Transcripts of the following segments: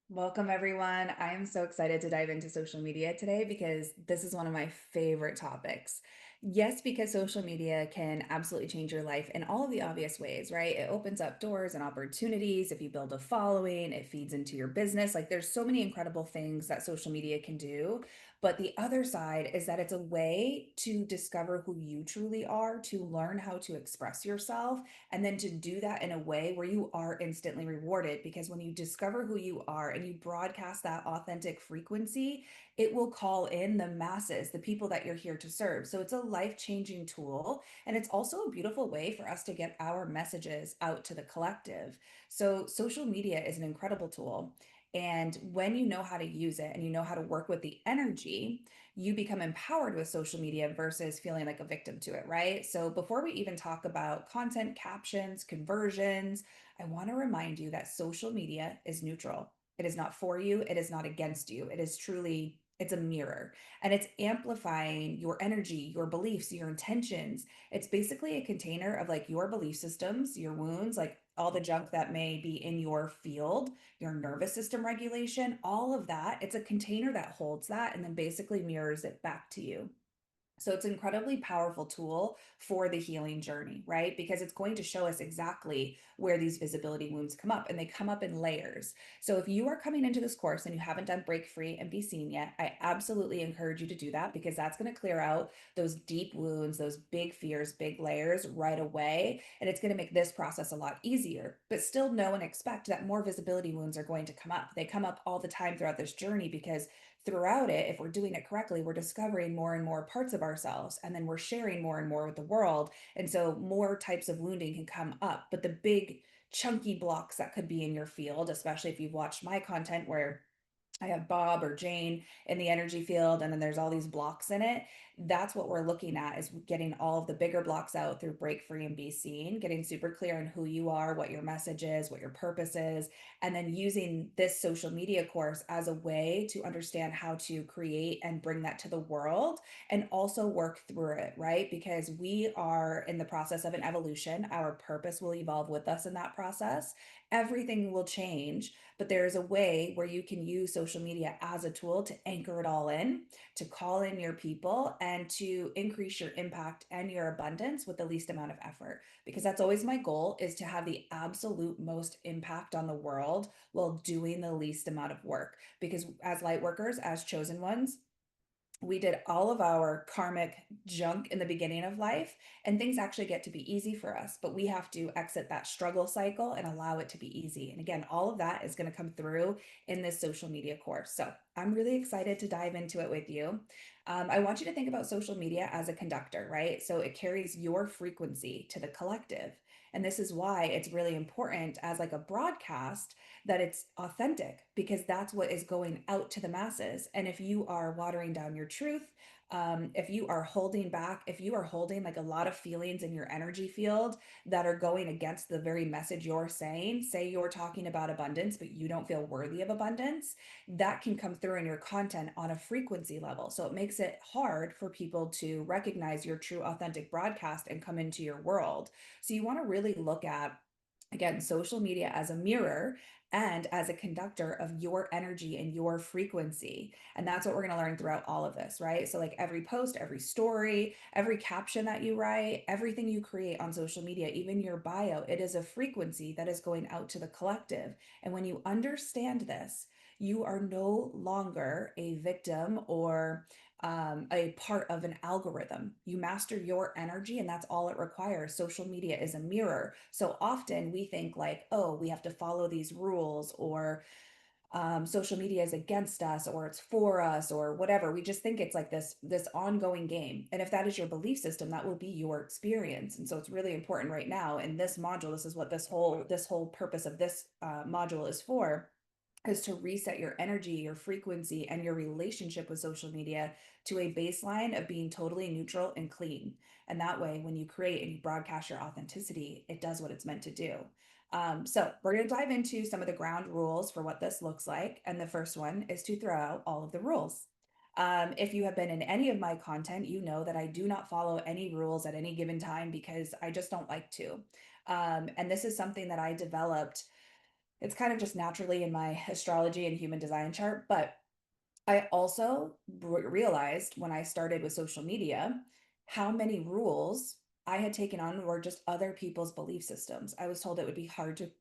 Welcome, everyone. I am so excited to dive into social media today because this is one of my favorite topics. Yes, because social media can absolutely change your life in all of the obvious ways, right? It opens up doors and opportunities. If you build a following, it feeds into your business. Like, there's so many incredible things that social media can do. But the other side is that it's a way to discover who you truly are, to learn how to express yourself, and then to do that in a way where you are instantly rewarded. Because when you discover who you are and you broadcast that authentic frequency, it will call in the masses, the people that you're here to serve. So it's a life-changing tool. And it's also a beautiful way for us to get our messages out to the collective. So social media is an incredible tool. And when you know how to use it and you know how to work with the energy, you become empowered with social media versus feeling like a victim to it, right? So before we even talk about content, captions, conversions, I want to remind you that social media is neutral. It is not for you, it is not against you. It is truly it's a mirror, and it's amplifying your energy, your beliefs, your intentions. It's basically a container of like your belief systems, your wounds, like all the junk that may be in your field, your nervous system regulation, all of that. It's a container that holds that and then basically mirrors it back to you. So it's an incredibly powerful tool for the healing journey, right? Because it's going to show us exactly where these visibility wounds come up, and they come up in layers. So if you are coming into this course and you haven't done Break Free and Be Seen yet, I absolutely encourage you to do that because that's going to clear out those deep wounds, those big fears, big layers right away. And it's going to make this process a lot easier. But still know and expect that more visibility wounds are going to come up. They come up all the time throughout this journey because throughout it, if we're doing it correctly, we're discovering more and more parts of ourselves, and then we're sharing more and more with the world. And so more types of wounding can come up. But the big chunky blocks that could be in your field, especially if you've watched my content where I have Bob or Jane in the energy field, and then there's all these blocks in it. That's what we're looking at is getting all of the bigger blocks out through Break Free and Be Seen, getting super clear on who you are, what your message is, what your purpose is, and then using this social media course as a way to understand how to create and bring that to the world and also work through it, right? Because we are in the process of an evolution. Our purpose will evolve with us in that process. Everything will change, but there's a way where you can use social media as a tool to anchor it all in, to call in your people, and to increase your impact and your abundance with the least amount of effort. Because that's always my goal, is to have the absolute most impact on the world while doing the least amount of work. Because as light workers, as chosen ones, we did all of our karmic junk in the beginning of life, and things actually get to be easy for us, but we have to exit that struggle cycle and allow it to be easy. And again, all of that is going to come through in this social media course. So I'm really excited to dive into it with you. I want you to think about social media as a conductor, right? So it carries your frequency to the collective. And this is why it's really important as like a broadcast that it's authentic, because that's what is going out to the masses. And if you are watering down your truth, if you are holding back, if you are holding like a lot of feelings in your energy field that are going against the very message you're saying, say you're talking about abundance, but you don't feel worthy of abundance, that can come through in your content on a frequency level. So it makes it hard for people to recognize your true authentic broadcast and come into your world. So you want to really look at, again, social media as a mirror and as a conductor of your energy and your frequency. And that's what we're going to learn throughout all of this, right? So, like every post, every story, every caption that you write, everything you create on social media, even your bio, it is a frequency that is going out to the collective. And when you understand this, you are no longer a victim or a part of an algorithm. You master your energy, and that's all it requires. Social media is a mirror. So often we think like, oh, we have to follow these rules, or social media is against us, or it's for us, or whatever. We just think it's like this ongoing game. And if that is your belief system, that will be your experience. And so it's really important right now in this module. This is what this whole purpose of this module is for, is to reset your energy, your frequency, and your relationship with social media to a baseline of being totally neutral and clean. And that way, when you create and you broadcast your authenticity, it does what it's meant to do. So we're going to dive into some of the ground rules for what this looks like. And the first one is to throw out all of the rules. If you have been in any of my content, you know that I do not follow any rules at any given time because I just don't like to. And this is something that I developed It's kind of just naturally in my astrology and human design chart, but I also realized when I started with social media how many rules I had taken on were just other people's belief systems. I was told it would be hard to,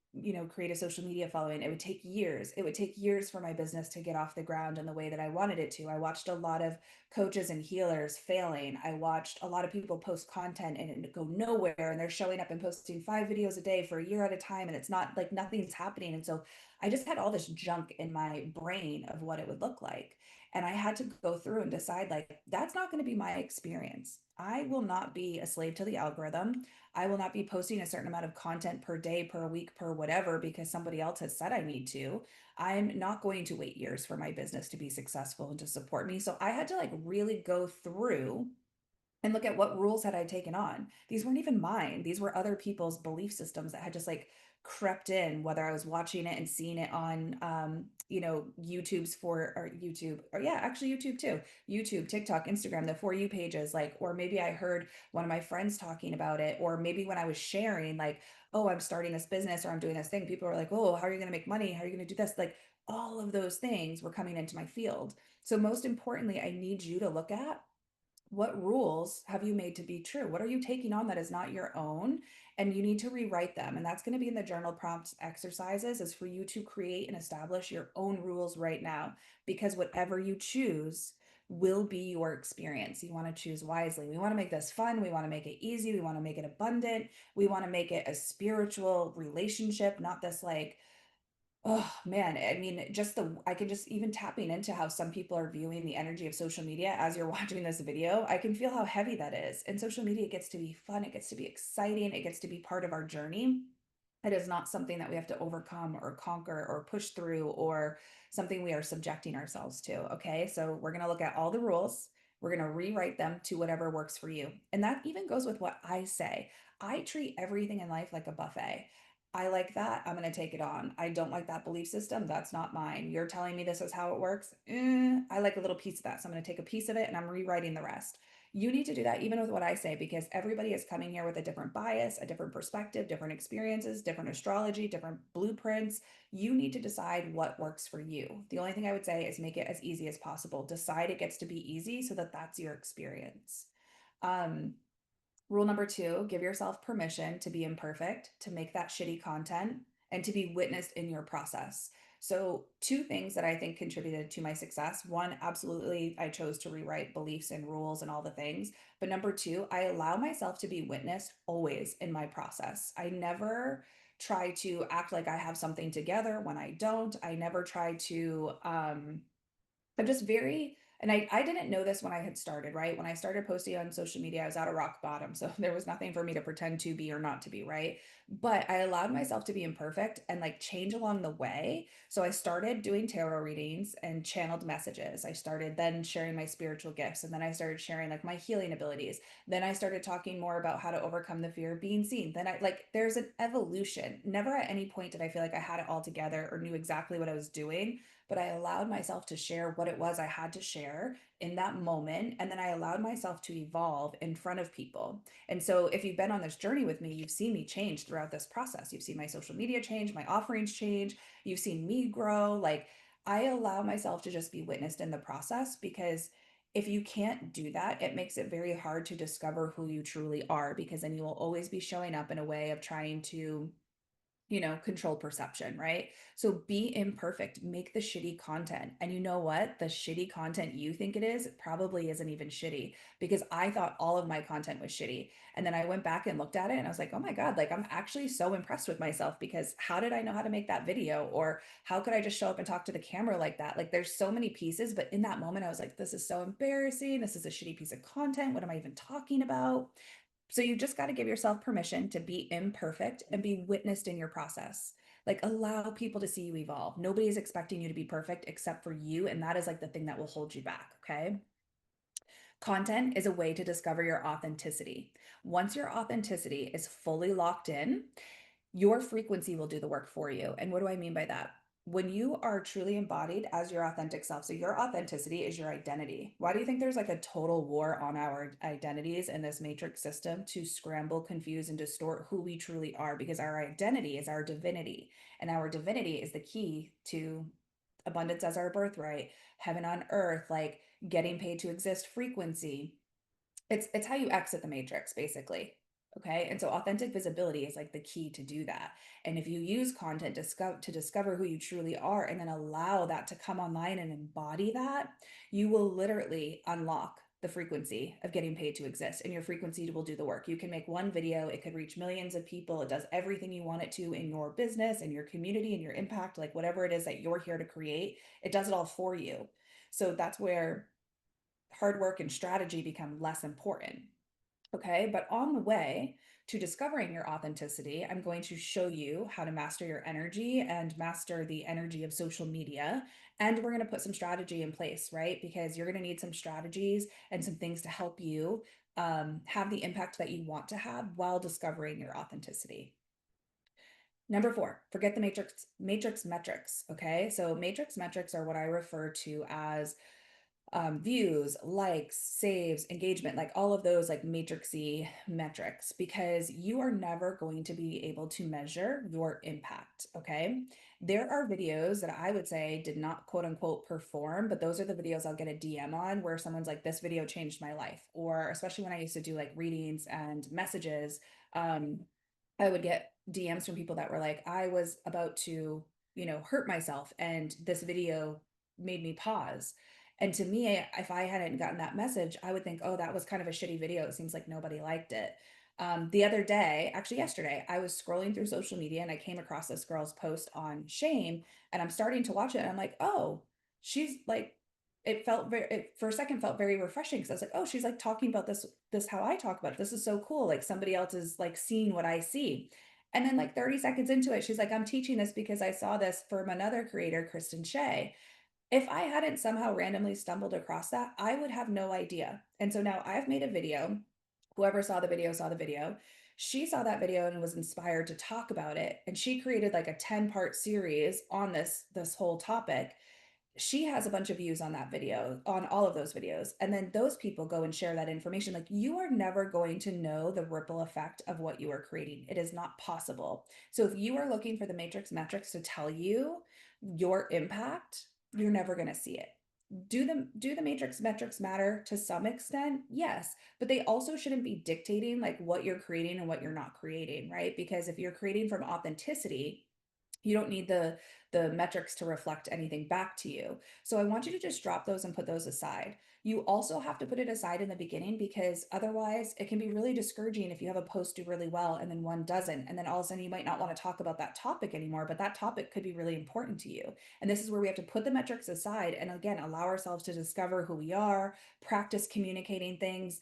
create a social media following. It would take years. It would take years for my business to get off the ground in the way that I wanted it to. I watched a lot of coaches and healers failing. I watched a lot of people post content and it go nowhere, and they're showing up and posting 5 videos a day for a year at a time, and it's not like nothing's happening. And so I just had all this junk in my brain of what it would look like. And I had to go through and decide, like, that's not going to be my experience. I will not be a slave to the algorithm. I will not be posting a certain amount of content per day, per week, per whatever, because somebody else has said I need to. I'm not going to wait years for my business to be successful and to support me. So I had to like really go through and look at what rules had I taken on. These weren't even mine. These were other people's belief systems that had just like crept in, whether I was watching it and seeing it on YouTube's for or YouTube, or yeah, actually YouTube too. YouTube, TikTok, Instagram, the for you pages, like, or maybe I heard one of my friends talking about it, or maybe when I was sharing, like, oh, I'm starting this business or I'm doing this thing, people were like, oh, how are you gonna make money? How are you gonna do this? Like all of those things were coming into my field. So most importantly, I need you to look at what rules have you made to be true? What are you taking on that is not your own? And you need to rewrite them. And that's going to be in the journal prompts exercises, is for you to create and establish your own rules right now, because whatever you choose will be your experience. You want to choose wisely. We want to make this fun. We want to make it easy. We want to make it abundant. We want to make it a spiritual relationship, not this like, oh man, I mean, just the I can just even tapping into how some people are viewing the energy of social media as you're watching this video, I can feel how heavy that is. And social media gets to be fun, it gets to be exciting, it gets to be part of our journey. It is not something that we have to overcome or conquer or push through, or something we are subjecting ourselves to. Okay. So we're going to look at all the rules. We're going to rewrite them to whatever works for you. And that even goes with what I say. I treat everything in life like a buffet. I like that. I'm going to take it on. I don't like that belief system. That's not mine. You're telling me this is how it works. I like a little piece of that. So I'm going to take a piece of it and I'm rewriting the rest. You need to do that even with what I say, because everybody is coming here with a different bias, a different perspective, different experiences, different astrology, different blueprints. You need to decide what works for you. The only thing I would say is make it as easy as possible. Decide it gets to be easy so that that's your experience. Um, Rule number two, give yourself permission to be imperfect, to make that shitty content, and to be witnessed in your process. So, two things that I think contributed to my success. One, absolutely, I chose to rewrite beliefs and rules and all the things. But number two, I allow myself to be witnessed always in my process. I never try to act like I have something together when I don't. I never try to I'm just very, and I didn't know this when I had started, right? When I started posting on social media, I was at a rock bottom. So there was nothing for me to pretend to be or not to be, right? But I allowed myself to be imperfect and like change along the way. So I started doing tarot readings and channeled messages. I started then sharing my spiritual gifts. And then I started sharing like my healing abilities. Then I started talking more about how to overcome the fear of being seen. Then I like, there's an evolution. Never at any point did I feel like I had it all together or knew exactly what I was doing, but I allowed myself to share what it was I had to share in that moment. And then I allowed myself to evolve in front of people. And so, if you've been on this journey with me, you've seen me change throughout this process. You've seen my social media change, my offerings change, you've seen me grow. Like, I allow myself to just be witnessed in the process, because if you can't do that, it makes it very hard to discover who you truly are, because then you will always be showing up in a way of trying to control perception, right? So be imperfect, make the shitty content. And you know what? The shitty content you think it is probably isn't even shitty, because I thought all of my content was shitty. And then I went back and looked at it and I was like, oh my God, like I'm actually so impressed with myself, because how did I know how to make that video? Or how could I just show up and talk to the camera like that? Like there's so many pieces, but in that moment, I was like, this is so embarrassing. This is a shitty piece of content. What am I even talking about? So you just got to give yourself permission to be imperfect and be witnessed in your process. Like allow people to see you evolve. Nobody is expecting you to be perfect except for you. And that is like the thing that will hold you back. Okay. Content is a way to discover your authenticity. Once your authenticity is fully locked in, your frequency will do the work for you. And what do I mean by that? when you are truly embodied as your authentic self, so your authenticity is your identity. Why do you think there's like a total war on our identities in this matrix system to scramble, confuse, and distort who we truly are? Because our identity is our divinity, and our divinity is the key to abundance as our birthright, heaven on earth, like getting paid to exist frequency. It's how you exit the matrix, basically. Okay. And so authentic visibility is like the key to do that. And if you use content to discover who you truly are and then allow that to come online and embody that, you will literally unlock the frequency of getting paid to exist. And your frequency will do the work. You can make one video, it could reach millions of people. It does everything you want it to in your business and your community and your impact, like whatever it is that you're here to create, it does it all for you. So that's where hard work and strategy become less important. Okay. But on the way to discovering your authenticity, I'm going to show you how to master your energy and master the energy of social media. And we're going to put some strategy in place, right? Because you're going to need some strategies and some things to help you have the impact that you want to have while discovering your authenticity. Number four, forget the matrix metrics. Okay. So matrix metrics are what I refer to as views, likes, saves, engagement, like all of those like matrixy metrics, because you are never going to be able to measure your impact. Okay. There are videos that I would say did not quote unquote perform, but those are the videos I'll get a DM on where someone's like, this video changed my life. Or especially when I used to do like readings and messages, um, I would get DMs from people that were like, I was about to, hurt myself, and this video made me pause. And to me, if I hadn't gotten that message, I would think, oh, that was kind of a shitty video. It seems like nobody liked it. The other day, actually yesterday, I was scrolling through social media and I came across this girl's post on shame, and I'm starting to watch it and I'm like, oh, she's like, it felt very, it for a second felt very refreshing because I was like, oh, she's like talking about this how I talk about it. This is so cool. Like somebody else is like seeing what I see. And then like 30 seconds into it, she's like, I'm teaching this because I saw this from another creator, Kristen Shea. If I hadn't somehow randomly stumbled across that, I would have no idea. And so now I've made a video. Whoever saw the video saw the video. She saw that video and was inspired to talk about it. And she created like a 10-part series on this whole topic. She has a bunch of views on that video, on all of those videos. And then those people go and share that information. Like you are never going to know the ripple effect of what you are creating. It is not possible. So if you are looking for the matrix metrics to tell you your impact, you're never going to see it. Do the matrix metrics matter to some extent? Yes, but they also shouldn't be dictating like what you're creating and what you're not creating, right? Because if you're creating from authenticity, you don't need the metrics to reflect anything back to you. So I want you to just drop those and put those aside. You also have to put it aside in the beginning because otherwise it can be really discouraging if you have a post do really well and then one doesn't. And then all of a sudden you might not want to talk about that topic anymore, but that topic could be really important to you. And this is where we have to put the metrics aside and again allow ourselves to discover who we are, practice communicating things.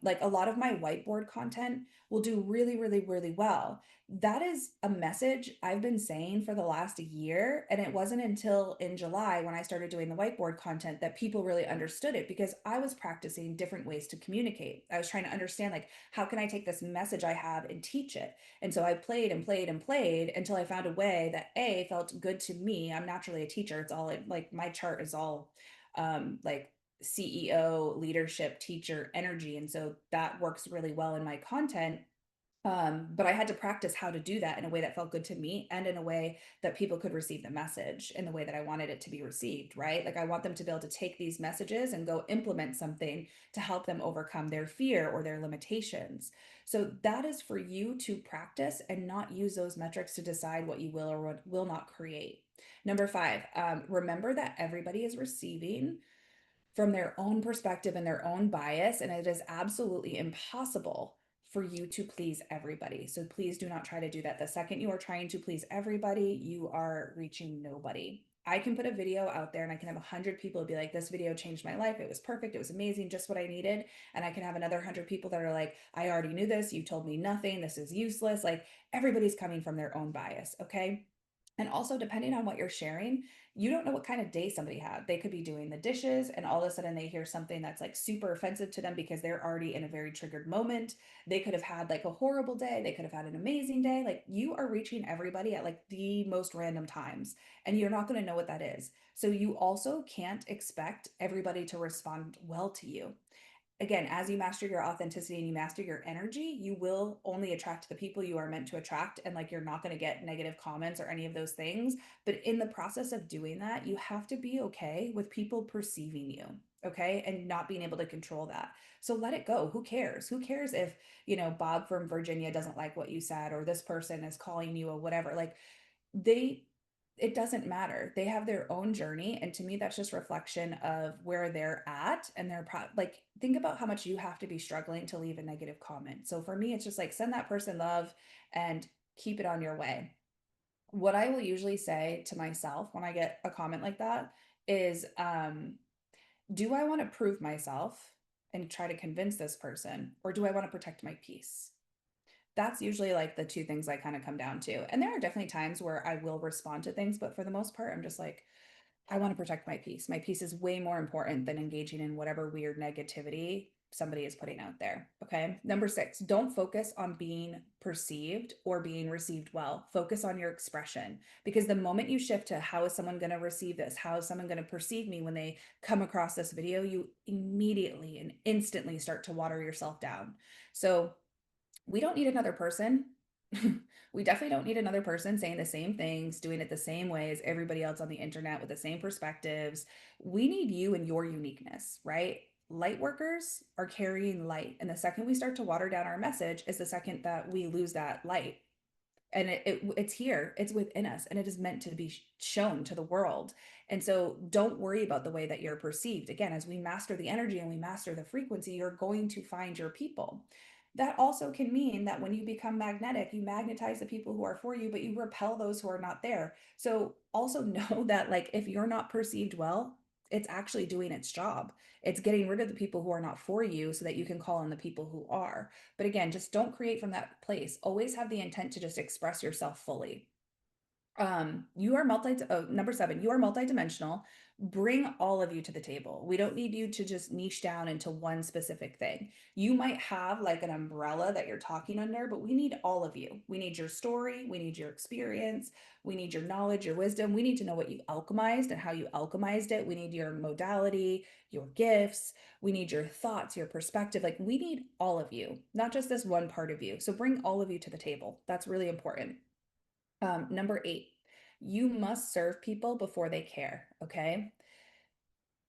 Like a lot of my whiteboard content will do really, really, really well. That is a message I've been saying for the last year. And it wasn't until in July when I started doing the whiteboard content that people really understood it because I was practicing different ways to communicate. I was trying to understand, like, how can I take this message I have and teach it? And so I played and played and played until I found a way that A, felt good to me. I'm naturally a teacher. It's all like my chart is all like CEO, leadership, teacher energy. And so that works really well in my content, but I had to practice how to do that in a way that felt good to me and in a way that people could receive the message in the way that I wanted it to be received, right? Like I want them to be able to take these messages and go implement something to help them overcome their fear or their limitations. So that is for you to practice and not use those metrics to decide what you will or what will not create. Number five, remember that everybody is receiving from their own perspective and their own bias. And it is absolutely impossible for you to please everybody. So please do not try to do that. The second you are trying to please everybody, you are reaching nobody. I can put a video out there and I can have 100 people be like, this video changed my life. It was perfect. It was amazing. Just what I needed. And I can have another 100 people that are like, I already knew this. You told me nothing. This is useless. Like everybody's coming from their own bias. Okay. And also, depending on what you're sharing, You don't know what kind of day somebody had. They could be doing the dishes and all of a sudden they hear something that's like super offensive to them because they're already in a very triggered moment. They could have had like a horrible day. They could have had an amazing day. Like you are reaching everybody at like the most random times and you're not going to know what that is. So you also can't expect everybody to respond well to you. Again, as you master your authenticity and you master your energy, you will only attract the people you are meant to attract. And like, you're not going to get negative comments or any of those things. But in the process of doing that, you have to be okay with people perceiving you. Okay. And not being able to control that. So let it go. Who cares? Who cares if, Bob from Virginia doesn't like what you said, or this person is calling you a whatever? Like, they it doesn't matter. They have their own journey, and to me that's just reflection of where they're at, and like, think about how much you have to be struggling to leave a negative comment. So for me it's just like, send that person love and keep it on your way. What I will usually say to myself when I get a comment like that is, do I want to prove myself and try to convince this person, or do I want to protect my peace? That's usually like the two things I kind of come down to. And there are definitely times where I will respond to things, but for the most part, I'm just like, I want to protect my peace. My peace is way more important than engaging in whatever weird negativity somebody is putting out there. Okay. Number six, don't focus on being perceived or being received well. Focus on your expression, because the moment you shift to how is someone going to receive this? How is someone going to perceive me when they come across this video? You immediately and instantly start to water yourself down. So we don't need another person. We definitely don't need another person saying the same things, doing it the same way as everybody else on the internet with the same perspectives. We need you and your uniqueness, right? Light workers are carrying light. And the second we start to water down our message is the second that we lose that light. And it's here, it's within us, and it is meant to be shown to the world. And so don't worry about the way that you're perceived. Again, as we master the energy and we master the frequency, you're going to find your people. That also can mean that when you become magnetic, you magnetize the people who are for you, but you repel those who are not there. So also know that, like, if you're not perceived well, it's actually doing its job. It's getting rid of the people who are not for you so that you can call on the people who are. But again, just don't create from that place. Always have the intent to just express yourself fully. You are number seven, you are multidimensional. Bring all of you to the table. We don't need you to just niche down into one specific thing. You might have like an umbrella that you're talking under, but we need all of you. We need your story, we need your experience, we need your knowledge, your wisdom. We need to know what you alchemized and how you alchemized it. We need your modality, your gifts, we need your thoughts, your perspective. Like, we need all of you, not just this one part of you. So bring all of you to the table. That's really important. Number eight, you must serve people before they care. Okay.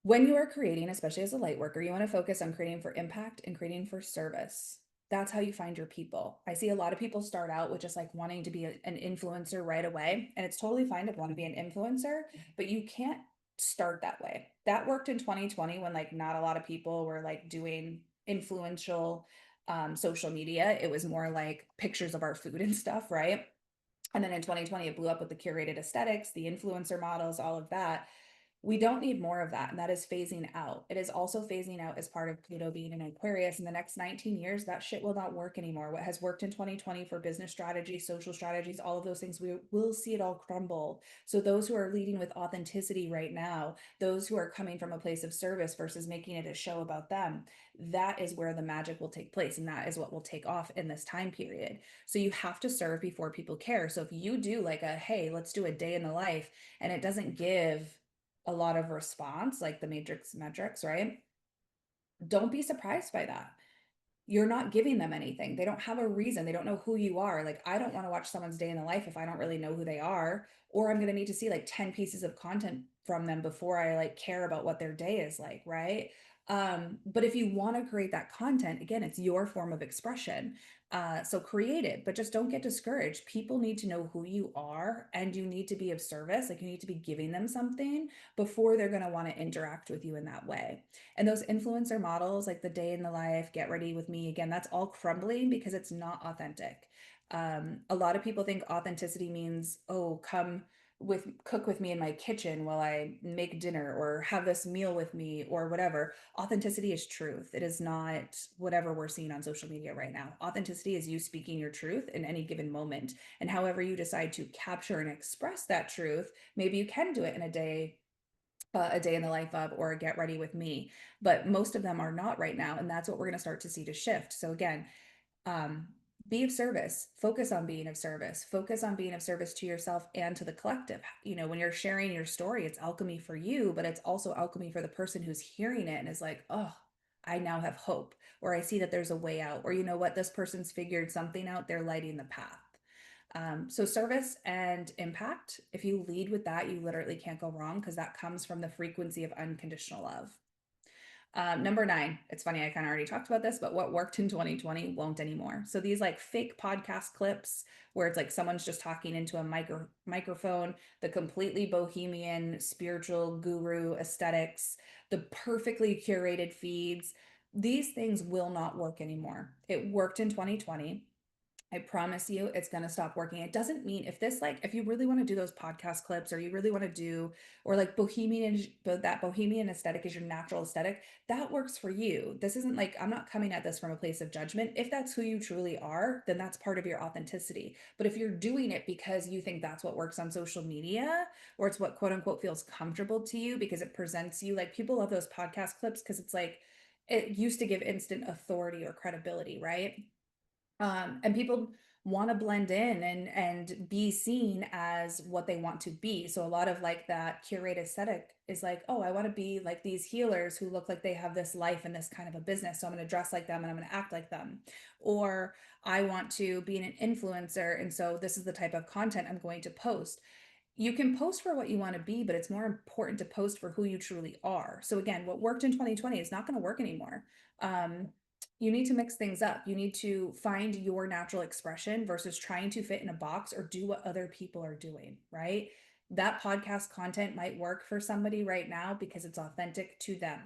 When you are creating, especially as a light worker, you want to focus on creating for impact and creating for service. That's how you find your people. I see a lot of people start out with just like wanting to be an influencer right away. And it's totally fine to want to be an influencer, but you can't start that way. That worked in 2020 when like not a lot of people were like doing influential social media. It was more like pictures of our food and stuff, right? And then in 2020, it blew up with the curated aesthetics, the influencer models, all of that. We don't need more of that, and that is phasing out. It is also phasing out as part of Pluto being in Aquarius. In the next 19 years, that shit will not work anymore. What has worked in 2020 for business strategy, social strategies, all of those things, we will see it all crumble. So those who are leading with authenticity right now, those who are coming from a place of service versus making it a show about them, that is where the magic will take place, and that is what will take off in this time period. So you have to serve before people care. So if you do like a, hey, let's do a day in the life, and it doesn't give a lot of response, like the matrix metrics, right? Don't be surprised by that. You're not giving them anything. They don't have a reason. They don't know who you are. Like, I don't want to watch someone's day in the life if I don't really know who they are, or I'm going to need to see like 10 pieces of content from them before I like care about what their day is like, right? But if you want to create that content, again, it's your form of expression. So create it, but just don't get discouraged. People need to know who you are, and you need to be of service. Like, you need to be giving them something before they're going to want to interact with you in that way. And those influencer models, like the day in the life, get ready with me, again, that's all crumbling because it's not authentic. A lot of people think authenticity means, oh, come. cook with me in my kitchen while I make dinner or have this meal with me or whatever. Authenticity is truth. It is not whatever we're seeing on social media right now. Authenticity is you speaking your truth in any given moment. And however you decide to capture and express that truth, maybe you can do it in a day in the life of or a get ready with me, but most of them are not right now, and that's what we're going to start to see to shift. So again, um, be of service, focus on being of service, focus on being of service to yourself and to the collective. You know, when you're sharing your story, it's alchemy for you, but it's also alchemy for the person who's hearing it and is like, oh, I now have hope, or I see that there's a way out, or you know what, this person's figured something out, they're lighting the path. So service and impact, if you lead with that, you literally can't go wrong because that comes from the frequency of unconditional love. Number nine, it's funny, I kind of already talked about this, but what worked in 2020 won't anymore. So these like fake podcast clips where it's like someone's just talking into a microphone, the completely bohemian, spiritual guru aesthetics, the perfectly curated feeds, these things will not work anymore. It worked in 2020. I promise you it's going to stop working. It doesn't mean if this, like, if you really want to do those podcast clips or you really want to do, or like that bohemian aesthetic is your natural aesthetic, that works for you. This isn't like, I'm not coming at this from a place of judgment. If that's who you truly are, then that's part of your authenticity. But if you're doing it because you think that's what works on social media, or it's what quote unquote feels comfortable to you because it presents you, like people love those podcast clips because it's like, it used to give instant authority or credibility, right? And people want to blend in and be seen as what they want to be. So a lot of like that curate aesthetic is like, oh, I want to be like these healers who look like they have this life and this kind of a business, so I'm going to dress like them and I'm going to act like them. Or I want to be an influencer, and so this is the type of content I'm going to post. You can post for what you want to be, but it's more important to post for who you truly are. So again, what worked in 2020 is not going to work anymore. Um, you need to mix things up. You need to find your natural expression versus trying to fit in a box or do what other people are doing, right? That podcast content might work for somebody right now because it's authentic to them.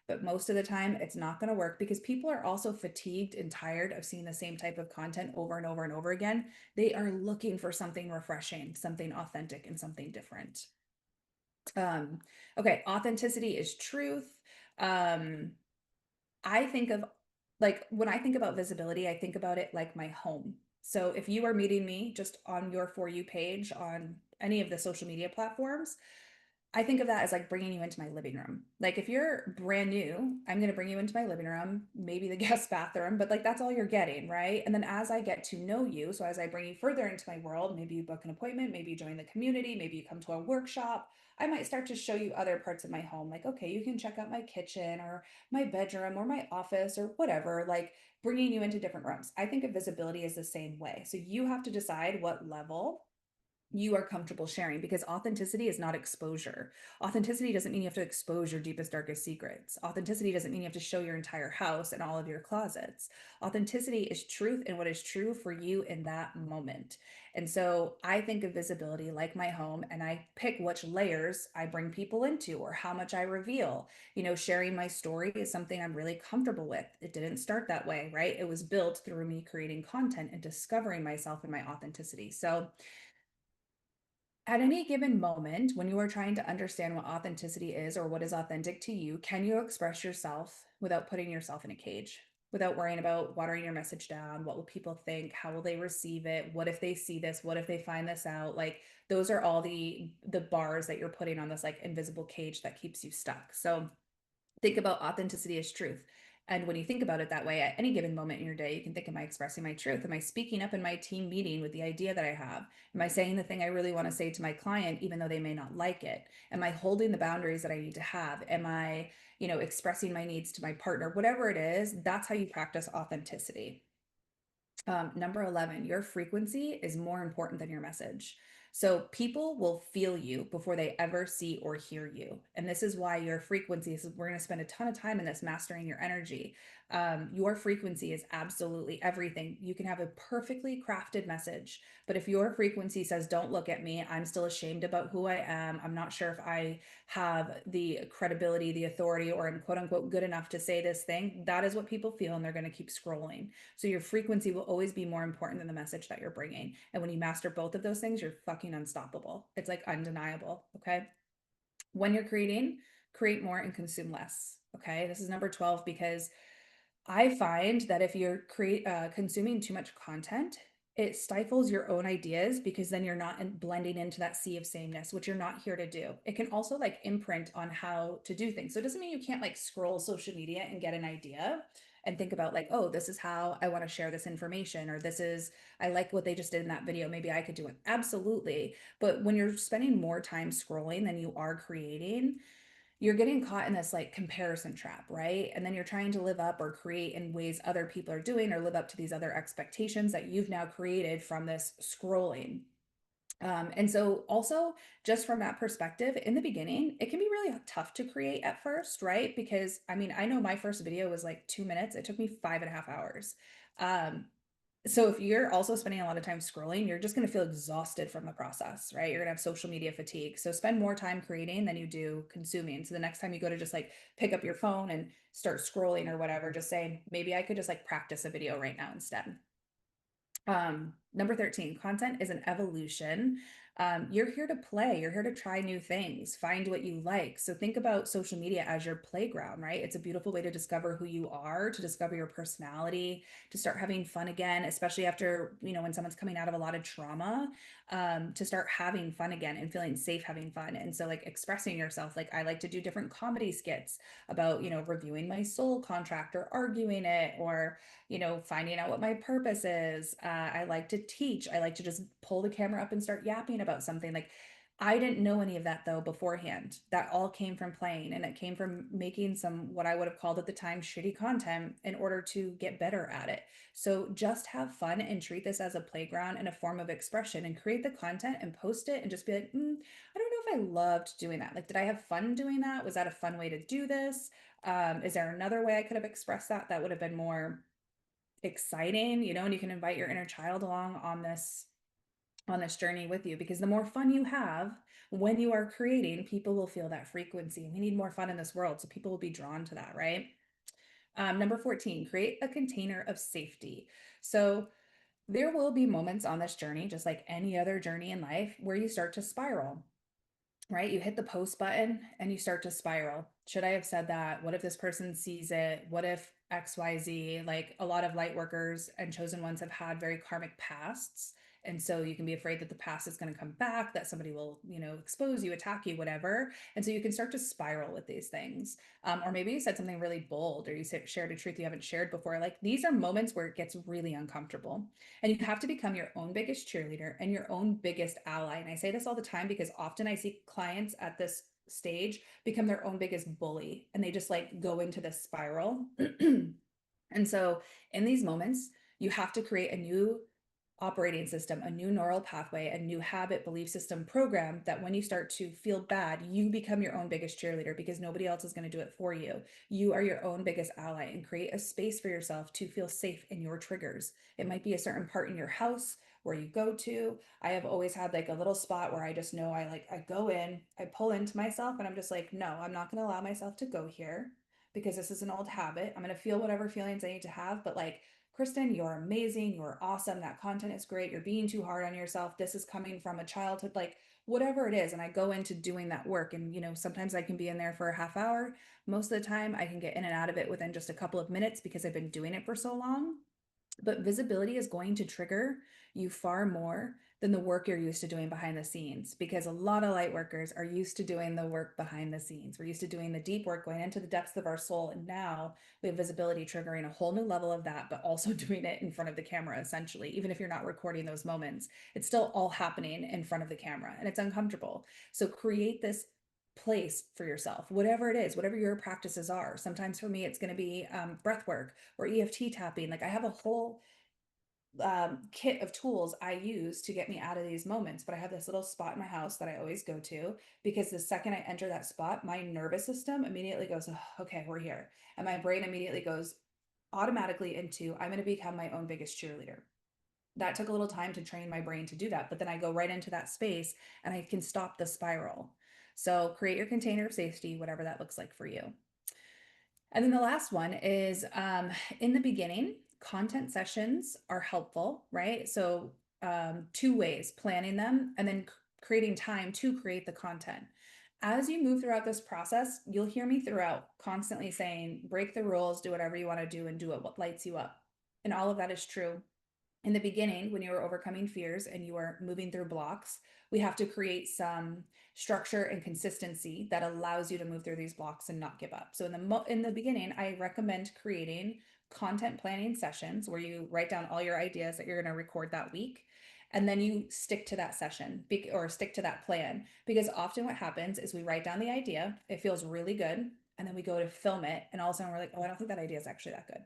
But most of the time, it's not going to work because people are also fatigued and tired of seeing the same type of content over and over and over again. They are looking for something refreshing, something authentic, and something different. Um, okay, authenticity is truth. Um, I think of like when I think about visibility, I think about it like my home. So if you are meeting me just on your For You page on any of the social media platforms, I think of that as like bringing you into my living room. Like if you're brand new, I'm going to bring you into my living room, maybe the guest bathroom, but like that's all you're getting, right? And then as I get to know you, so as I bring you further into my world, maybe you book an appointment, maybe you join the community, maybe you come to a workshop, I might start to show you other parts of my home. Like, okay, you can check out my kitchen or my bedroom or my office or whatever, like bringing you into different rooms. I think of visibility as the same way. So you have to decide what level you are comfortable sharing because authenticity is not exposure. Authenticity doesn't mean you have to expose your deepest, darkest secrets. Authenticity doesn't mean you have to show your entire house and all of your closets. Authenticity is truth and what is true for you in that moment. And so I think of visibility like my home and I pick which layers I bring people into or how much I reveal. You know, sharing my story is something I'm really comfortable with. It didn't start that way, right? It was built through me creating content and discovering myself and my authenticity. So, at any given moment, when you are trying to understand what authenticity is or what is authentic to you, can you express yourself without putting yourself in a cage? Without worrying about watering your message down? What will people think? How will they receive it? What if they see this? What if they find this out? Like those are all the bars that you're putting on this like invisible cage that keeps you stuck. So think about authenticity as truth. And when you think about it that way, at any given moment in your day, you can think, am I expressing my truth? Am I speaking up in my team meeting with the idea that I have? Am I saying the thing I really want to say to my client, even though they may not like it? Am I holding the boundaries that I need to have? Am I, expressing my needs to my partner? Whatever it is, that's how you practice authenticity. Number 11, your frequency is more important than your message. So people will feel you before they ever see or hear you. And this is why your frequency is, we're going to spend a ton of time in this mastering your energy. Your frequency is absolutely everything. You can have a perfectly crafted message, but if your frequency says, don't look at me, I'm still ashamed about who I am, I'm not sure if I have the credibility, the authority, or I'm quote unquote good enough to say this thing, that is what people feel and they're going to keep scrolling. So your frequency will always be more important than the message that you're bringing. And when you master both of those things, you're fucking fucking unstoppable. It's like undeniable. Okay. When you're creating, create more and consume less. Okay. This is number 12 because I find that if you're consuming too much content, it stifles your own ideas because then you're not blending into that sea of sameness, which you're not here to do. It can also like imprint on how to do things. So it doesn't mean you can't like scroll social media and get an idea and think about like, oh, this is how I want to share this information, or this is, I like what they just did in that video. Maybe I could do it. Absolutely. But when you're spending more time scrolling than you are creating, you're getting caught in this like comparison trap, right? And then you're trying to live up or create in ways other people are doing or live up to these other expectations that you've now created from this scrolling. And so, also, just from that perspective, in the beginning, it can be really tough to create at first, right? Because I mean, I know my first video was like 2 minutes, it took me 5.5 hours. Um, so if you're also spending a lot of time scrolling, you're just going to feel exhausted from the process, right? You're going to have social media fatigue. So spend more time creating than you do consuming. So the next time you go to just like pick up your phone and start scrolling or whatever, just say, maybe I could just like practice a video right now instead. Number 13, content is an evolution. You're here to play, you're here to try new things, find what you like. So think about social media as your playground, right? It's a beautiful way to discover who you are, to discover your personality, to start having fun again, especially after, when someone's coming out of a lot of trauma, to start having fun again and feeling safe having fun. And so like expressing yourself, like I like to do different comedy skits about, reviewing my soul contract or arguing it, or finding out what my purpose is. I like to teach. I like to just pull the camera up and start yapping about something. Like, I didn't know any of that though beforehand. That all came from playing, and it came from making some what I would have called at the time shitty content in order to get better at it. So just have fun and treat this as a playground and a form of expression, and create the content and post it and just be like, I don't know if I loved doing that. Like, did I have fun doing that? Was that a fun way to do this? Is there another way I could have expressed that would have been more exciting, and you can invite your inner child along on this journey with you, because the more fun you have when you are creating, people will feel that frequency. We need more fun in this world, so people will be drawn to that, right? Number 14, create a container of safety. So there will be moments on this journey, just like any other journey in life, where you start to spiral, right? You hit the post button and you start to spiral. Should I have said that? What if this person sees it? What if XYZ? Like, a lot of light workers and chosen ones have had very karmic pasts. And so you can be afraid that the past is going to come back, that somebody will, expose you, attack you, whatever. And so you can start to spiral with these things. Or maybe you said something really bold, or you shared a truth you haven't shared before. Like, these are moments where it gets really uncomfortable. And you have to become your own biggest cheerleader and your own biggest ally. And I say this all the time because often I see clients at this stage become their own biggest bully, and they just like go into this spiral. And so in these moments, you have to create a new operating system, a new neural pathway, a new habit, belief system program, that when you start to feel bad, you become your own biggest cheerleader, because nobody else is going to do it for you. You are your own biggest ally, and create a space for yourself to feel safe in your triggers. It might be a certain part in your house where you go to. I have always had like a little spot where I just know I go in, I pull into myself, and I'm just like, no, I'm not going to allow myself to go here, because this is an old habit. I'm going to feel whatever feelings I need to have, but like, Kristen, you're amazing. You're awesome. That content is great. You're being too hard on yourself. This is coming from a childhood, like whatever it is. And I go into doing that work. And, sometimes I can be in there for a half hour. Most of the time, I can get in and out of it within just a couple of minutes because I've been doing it for so long. But visibility is going to trigger you far more than the work you're used to doing behind the scenes, because a lot of light workers are used to doing the work behind the scenes. We're used to doing the deep work, going into the depths of our soul. And now we have visibility triggering a whole new level of that, but also doing it in front of the camera, essentially. Even if you're not recording those moments, it's still all happening in front of the camera, and it's uncomfortable. So create this place for yourself, whatever it is, whatever your practices are. Sometimes for me, it's going to be breath work or EFT tapping. Like, I have a whole kit of tools I use to get me out of these moments. But I have this little spot in my house that I always go to, because the second I enter that spot, my nervous system immediately goes, oh, okay, we're here. And my brain immediately goes automatically into, I'm going to become my own biggest cheerleader. That took a little time to train my brain to do that. But then I go right into that space and I can stop the spiral. So create your container of safety, whatever that looks like for you. And then the last one is in the beginning, content sessions are helpful, right? So two ways: planning them and then creating time to create the content. As you move throughout this process, you'll hear me throughout constantly saying, break the rules, do whatever you want to do, and do it what lights you up. And all of that is true. In the beginning, when you are overcoming fears and you are moving through blocks, we have to create some structure and consistency that allows you to move through these blocks and not give up. So in the beginning, I recommend creating content planning sessions where you write down all your ideas that you're going to record that week, and then you stick to that session or stick to that plan, because often what happens is we write down the idea, it feels really good, and then we go to film it and all of a sudden we're like, oh, I don't think that idea is actually that good.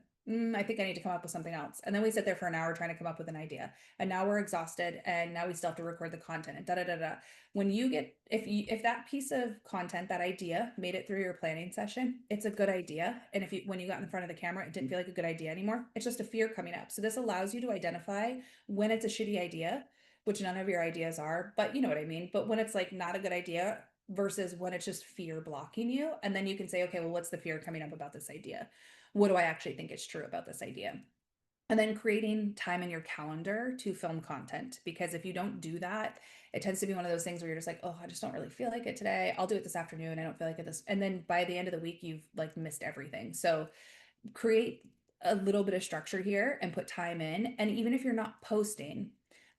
I think I need to come up with something else. And then we sit there for an hour trying to come up with an idea. And now we're exhausted and now we still have to record the content and da da da da. When you get, if that piece of content, that idea made it through your planning session, it's a good idea. And if you, when you got in front of the camera, it didn't feel like a good idea anymore, it's just a fear coming up. So this allows you to identify when it's a shitty idea, which none of your ideas are, but you know what I mean? But when it's like not a good idea versus when it's just fear blocking you. And then you can say, okay, well, what's the fear coming up about this idea? What do I actually think is true about this idea? And then creating time in your calendar to film content. Because if you don't do that, it tends to be one of those things where you're just like, oh, I just don't really feel like it today. I'll do it this afternoon. I don't feel like it this. And then by the end of the week, you've like missed everything. So create a little bit of structure here and put time in. And even if you're not posting,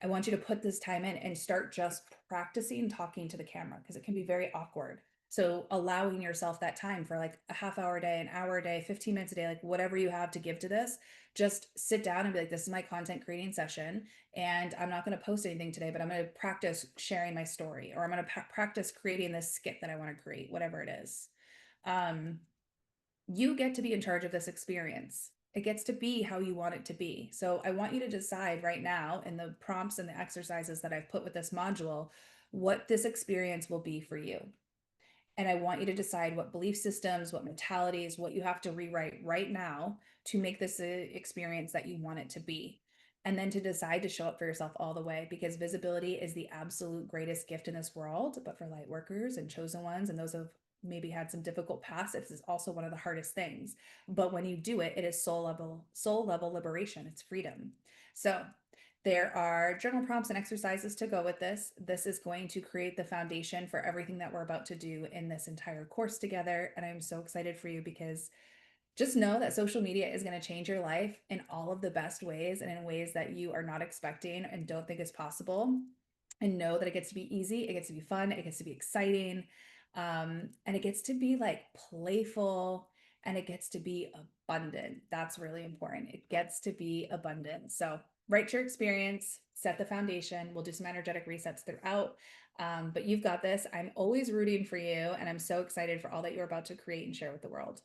I want you to put this time in and start just practicing talking to the camera because it can be very awkward. So allowing yourself that time for like a half hour a day, an hour a day, 15 minutes a day, like whatever you have to give to this, just sit down and be like, this is my content creating session. And I'm not going to post anything today, but I'm going to practice sharing my story, or I'm going to practice creating this skit that I want to create, whatever it is. Um, you get to be in charge of this experience. It gets to be how you want it to be. So I want you to decide right now in the prompts and the exercises that I've put with this module, what this experience will be for you. And I want you to decide what belief systems, what mentalities, what you have to rewrite right now to make this a experience that you want it to be. And then to decide to show up for yourself all the way, because visibility is the absolute greatest gift in this world. But for light workers and chosen ones and those who have maybe had some difficult past, this is also one of the hardest things. But when you do it, it is soul level liberation. It's freedom. So there are journal prompts and exercises to go with this. This is going to create the foundation for everything that we're about to do in this entire course together. And I'm so excited for you because just know that social media is going to change your life in all of the best ways and in ways that you are not expecting and don't think is possible. And know that it gets to be easy, it gets to be fun, it gets to be exciting, and it gets to be like playful, and it gets to be abundant. That's really important. It gets to be abundant. So write your experience, set the foundation. We'll do some energetic resets throughout. But you've got this. I'm always rooting for you, and I'm so excited for all that you're about to create and share with the world.